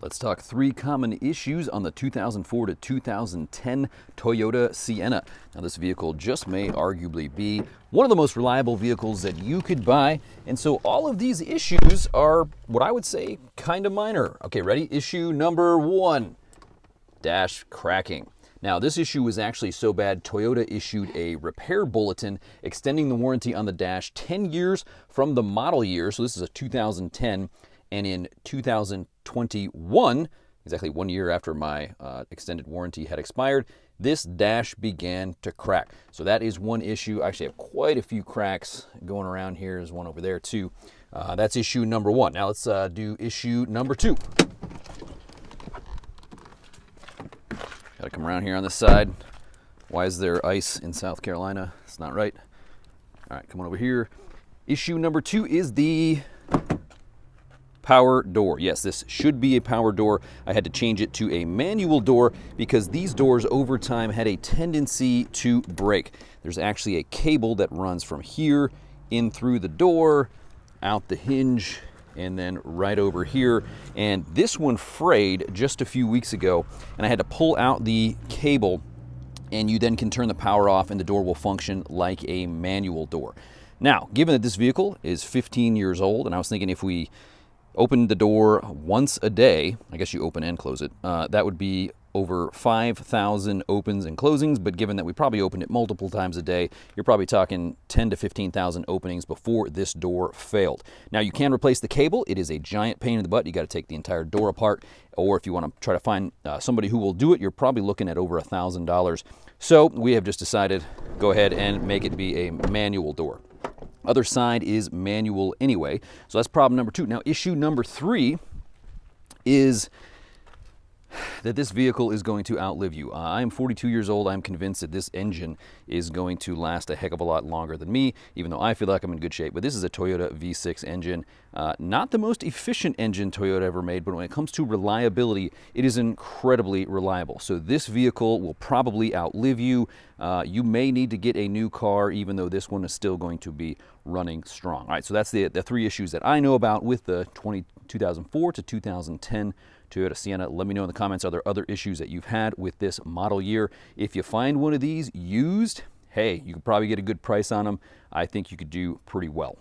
Let's talk 3 common issues on the 2004 to 2010 Toyota Sienna. Now, this vehicle just may arguably be one of the most reliable vehicles that you could buy, and so all of these issues are what I would say kind of minor. Okay, ready? Issue number 1, dash cracking. Now, this issue was actually so bad, Toyota issued a repair bulletin extending the warranty on the dash 10 years from the model year, so this is a 2010, and in 2021, exactly 1 year after my extended warranty had expired, this dash began to crack. So that is one issue. I actually have quite a few cracks going around here. There's one over there too. That's issue number 1. Now let's do issue number 2. Gotta come around here on this side. Why is there ice in South Carolina? It's not right. All right, come on over here. Issue number 2 is the power door. Yes, this should be a power door. I had to change it to a manual door because these doors over time had a tendency to break. There's actually a cable that runs from here in through the door, out the hinge, and then right over here. And this one frayed just a few weeks ago, and I had to pull out the cable, and you then can turn the power off and the door will function like a manual door. Now, given that this vehicle is 15 years old, and I was thinking if we open the door once a day, I guess you open and close it, that would be over 5,000 opens and closings, but given that we probably opened it multiple times a day, you're probably talking 10 to 15,000 openings before this door failed. Now, you can replace the cable. It is a giant pain in the butt. You got to take the entire door apart, or if you want to try to find somebody who will do it, you're probably looking at over $1,000. So we have just decided, go ahead and make it be a manual door. Other side is manual anyway. So that's problem number 2. Now, issue number 3 is that this vehicle is going to outlive you. I am 42 years old. I'm convinced that this engine is going to last a heck of a lot longer than me, even though I feel like I'm in good shape. But this is a Toyota V6 engine. Not the most efficient engine Toyota ever made, but when it comes to reliability, it is incredibly reliable. So this vehicle will probably outlive you. You may need to get a new car, even though this one is still going to be running strong. All right, so that's the 3 issues that I know about with the 2004 to 2010 Toyota Sienna. Let me know in the comments, are there other issues that you've had with this model year? If you find one of these used, hey, you could probably get a good price on them. I think you could do pretty well.